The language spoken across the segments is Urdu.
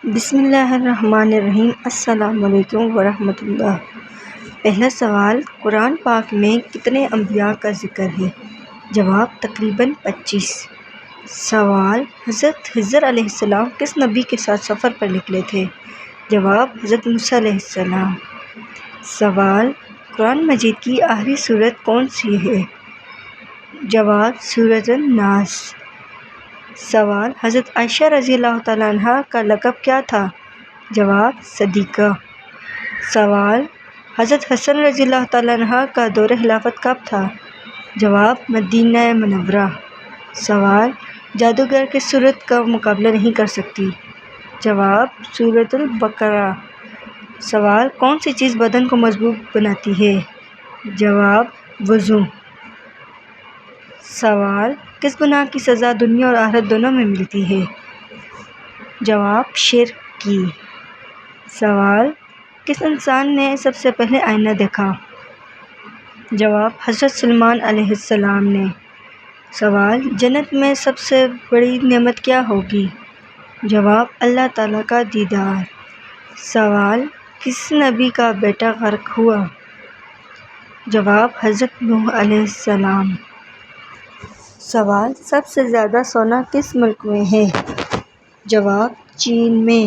بسم اللہ الرحمن الرحیم۔ السلام علیکم ورحمۃ اللہ۔ پہلا سوال، قرآن پاک میں کتنے انبیاء کا ذکر ہے؟ جواب، تقریباً 25۔ سوال، حضرت خضر علیہ السلام کس نبی کے ساتھ سفر پر نکلے تھے؟ جواب، حضرت موسیٰ علیہ السلام۔ سوال، قرآن مجید کی آخری سورت کون سی ہے؟ جواب، سورۃ الناس۔ سوال، حضرت عائشہ رضی اللہ تعالیٰ عنہا کا لقب کیا تھا؟ جواب، صدیقہ۔ سوال، حضرت حسن رضی اللہ تعالیٰ عنہ کا دور خلافت کب تھا؟ جواب، مدینہ منورہ۔ سوال، جادوگر کس سورت کا مقابلہ نہیں کر سکتی؟ جواب، سورۃ البقرہ۔ سوال، کون سی چیز بدن کو مضبوط بناتی ہے؟ جواب، وضو۔ سوال، کس گناہ کی سزا دنیا اور آخرت دونوں میں ملتی ہے؟ جواب، شرک کی۔ سوال، کس انسان نے سب سے پہلے آئینہ دیکھا؟ جواب، حضرت سلیمان علیہ السلام نے۔ سوال، جنت میں سب سے بڑی نعمت کیا ہوگی؟ جواب، اللہ تعالیٰ کا دیدار۔ سوال، کس نبی کا بیٹا غرق ہوا؟ جواب، حضرت نوح علیہ السلام۔ سوال، سب سے زیادہ سونا کس ملک میں ہے؟ جواب، چین میں۔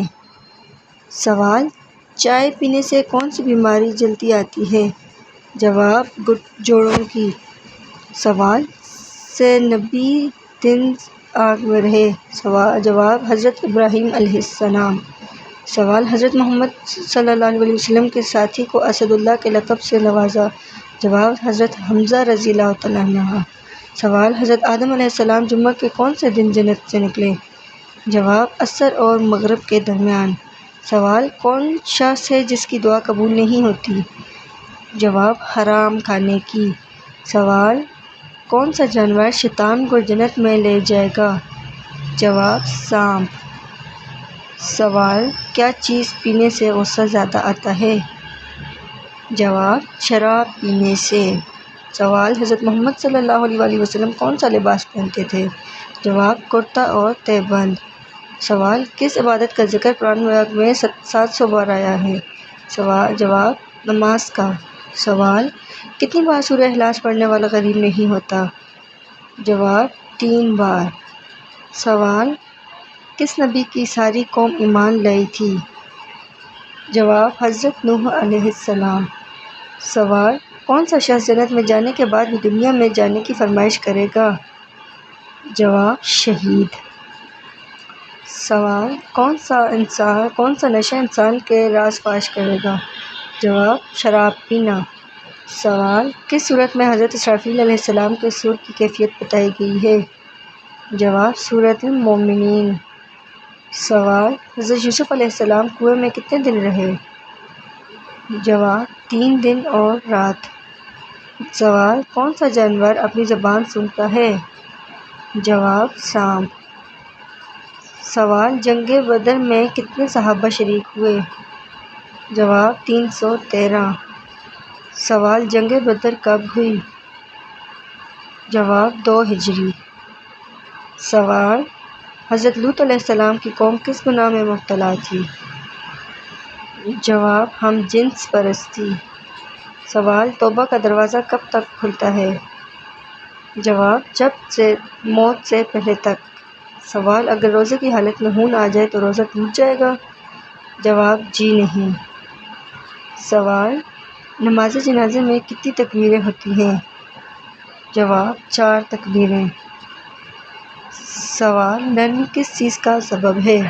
سوال، چائے پینے سے کون سی بیماری جلدی آتی ہے؟ جواب، جوڑوں کی۔ سوال، سے نبی دن آگ میں رہے؟ جواب، حضرت ابراہیم علیہ السلام۔ سوال، حضرت محمد صلی اللہ علیہ وسلم کے ساتھی کو اسد اللہ کے لقب سے نوازا؟ جواب، حضرت حمزہ رضی اللہ تعالیٰ عنہ۔ سوال، حضرت آدم علیہ السلام جمعہ کے کون سے دن جنت سے نکلے؟ جواب، عصر اور مغرب کے درمیان۔ سوال، کون شخص ہے جس کی دعا قبول نہیں ہوتی؟ جواب، حرام کھانے کی۔ سوال، کون سا جانور شیطان کو جنت میں لے جائے گا؟ جواب، سانپ۔ سوال، کیا چیز پینے سے غصہ زیادہ آتا ہے؟ جواب، شراب پینے سے۔ سوال، حضرت محمد صلی اللہ علیہ وسلم کون سا لباس پہنتے تھے؟ جواب، کرتا اور تہبند۔ سوال، کس عبادت کا ذکر قرآن پاک میں 700 بار آیا ہے؟ جواب، نماز کا۔ سوال، کتنی بار سورہ اخلاص پڑھنے والا غریب نہیں ہوتا؟ جواب، 3 بار۔ سوال، کس نبی کی ساری قوم ایمان لائی تھی؟ جواب، حضرت نوح علیہ السلام۔ سوال، کون سا شخص جنت میں جانے کے بعد بھی دنیا میں جانے کی فرمائش کرے گا؟ جواب، شہید۔ سوال، کون سا نشہ انسان کے راز فاش کرے گا؟ جواب، شراب پینا۔ سوال، کس سورت میں حضرت اسرافیل علیہ السلام کے سور کی کیفیت بتائی گئی ہے؟ جواب، سورۃ المومنین۔ سوال، حضرت یوسف علیہ السلام کنویں میں کتنے دن رہے؟ جواب، 3 دن اور رات۔ سوال، کون سا جانور اپنی زبان سونگھتا ہے؟ جواب، سانپ۔ سوال، جنگ بدر میں کتنے صحابہ شریک ہوئے؟ جواب، 313۔ سوال، جنگ بدر کب ہوئی؟ جواب، 2 ہجری۔ سوال، حضرت لوط علیہ السلام کی قوم کس گناہ میں مبتلا تھی؟ جواب، ہم جنس پرستی۔ سوال، توبہ کا دروازہ کب تک کھلتا ہے؟ جواب، جب سے موت سے پہلے تک۔ سوال، اگر روزے کی حالت میں خون آ جائے تو روزہ ٹوٹ جائے گا؟ جواب، جی نہیں۔ سوال، نماز جنازے میں کتنی تکبیریں ہوتی ہیں؟ جواب، 4 تکبیریں۔ سوال، نرمی کس چیز کا سبب ہے؟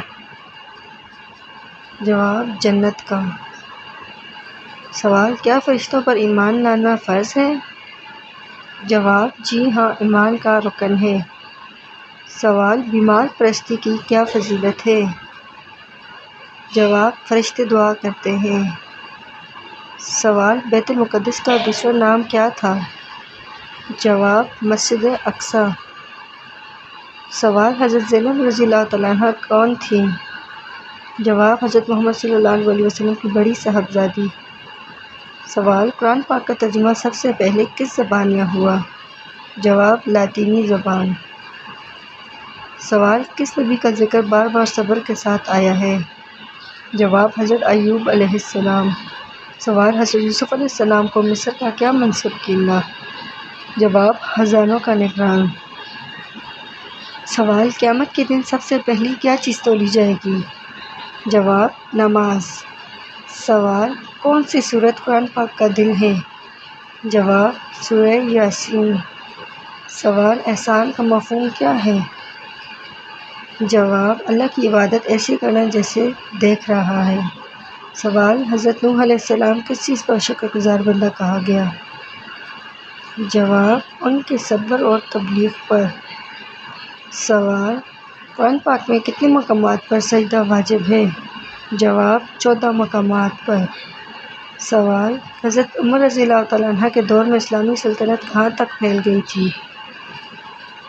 جواب، جنت کا۔ سوال، کیا فرشتوں پر ایمان لانا فرض ہے؟ جواب، جی ہاں، ایمان کا رکن ہے۔ سوال، بیمار پرستی کی کیا فضیلت ہے؟ جواب، فرشتے دعا کرتے ہیں۔ سوال، بیت المقدس کا دوسرا نام کیا تھا؟ جواب، مسجد اقصیٰ۔ سوال، حضرت زینب رضی اللہ تعالیٰ عنہا کون تھیں؟ جواب، حضرت محمد صلی اللہ علیہ وسلم کی بڑی صاحبزادی۔ سوال، قرآن پاک کا ترجمہ سب سے پہلے کس زبان میں ہوا؟ جواب، لاطینی زبان۔ سوال، کس نبی کا ذکر بار بار صبر کے ساتھ آیا ہے؟ جواب حضرت ایوب علیہ السلام۔ سوال حضرت یوسف علیہ السلام کو مصر کا کیا منصب ملا؟ جواب خزانوں کا نگران۔ سوال قیامت کے دن سب سے پہلی کیا چیز تولی جائے گی؟ جواب نماز۔ سوال کون سی سورت قرآن پاک کا دل ہے؟ جواب سورہ یاسین۔ سوال احسان کا مفہوم کیا ہے؟ جواب اللہ کی عبادت ایسے کرنا جیسے دیکھ رہا ہے۔ سوال حضرت نوح علیہ السلام کس چیز پر شکر گزار بندہ کہا گیا؟ جواب ان کے صبر اور تبلیغ پر۔ سوال قرآن پاک میں کتنے مقامات پر سجدہ واجب ہے؟ جواب 14 مقامات پر۔ سوال حضرت عمر رضی اللہ تعالیٰ عنہ کے دور میں اسلامی سلطنت کہاں تک پھیل گئی تھی؟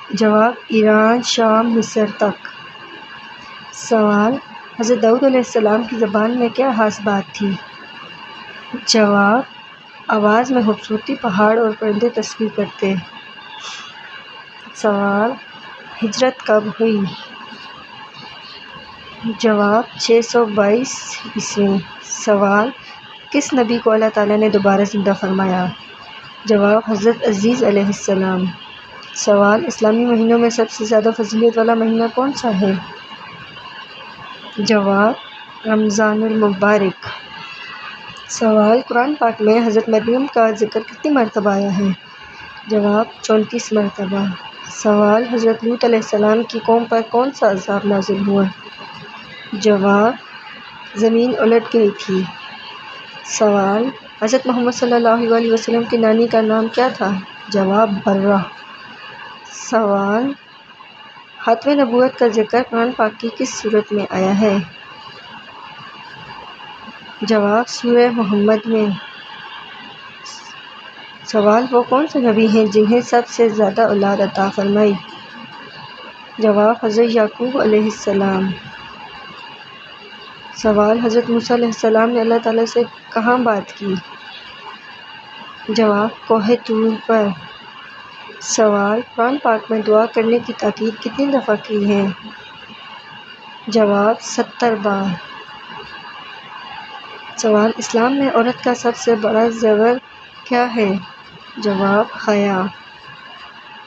جواب ایران، شام، مصر تک۔ سوال حضرت داؤد علیہ السلام کی زبان میں کیا خاص بات تھی؟ جواب آواز میں خوبصورتی، پہاڑ اور پرندے تصویر کرتے۔ سوال ہجرت کب ہوئی؟ جواب 622 عیسوی۔ سوال کس نبی کو اللہ تعالیٰ نے دوبارہ زندہ فرمایا؟ جواب حضرت عزیر علیہ السلام۔ سوال اسلامی مہینوں میں سب سے زیادہ فضیلت والا مہینہ کون سا ہے؟ جواب رمضان المبارک۔ سوال قرآن پاک میں حضرت مریم کا ذکر کتنی مرتبہ آیا ہے؟ جواب 34 مرتبہ۔ سوال حضرت لوط علیہ السلام کی قوم پر کون سا عذاب نازل ہوا؟ جواب زمین الٹ گئی تھی۔ سوال حضرت محمد صلی اللہ علیہ وسلم کی نانی کا نام کیا تھا؟ جواب برہ۔ سوال ختم نبوت کا ذکر قرآن پاک کی کس سورت میں آیا ہے؟ جواب سورہ محمد میں۔ سوال وہ کون سے نبی ہیں جنہیں سب سے زیادہ اولاد عطا فرمائی؟ جواب حضرت یعقوب علیہ السلام۔ سوال حضرت موسیٰ علیہ السلام نے اللہ تعالیٰ سے کہاں بات کی؟ جواب کوہ طور پر۔ سوال قرآن پاک میں دعا کرنے کی تاکید کتنی دفعہ کی ہے؟ جواب 70 بار۔ سوال اسلام میں عورت کا سب سے بڑا زیور کیا ہے؟ جواب حیا۔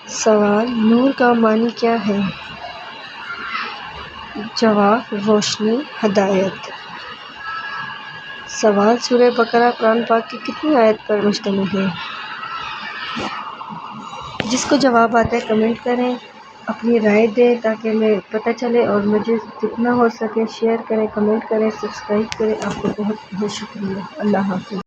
سوال نور کا معنی کیا ہے؟ جواب روشنی، ہدایت۔ سوال سورہ بقرہ قرآن پاک کی کتنی آیت پر مشتمل ہے؟ جس کو جواب آتا ہے کمنٹ کریں، اپنی رائے دیں تاکہ ہمیں پتہ چلے، اور مجھے جتنا ہو سکے شیئر کریں، کمنٹ کریں، سبسکرائب کریں۔ آپ کو بہت بہت شکریہ۔ اللہ حافظ۔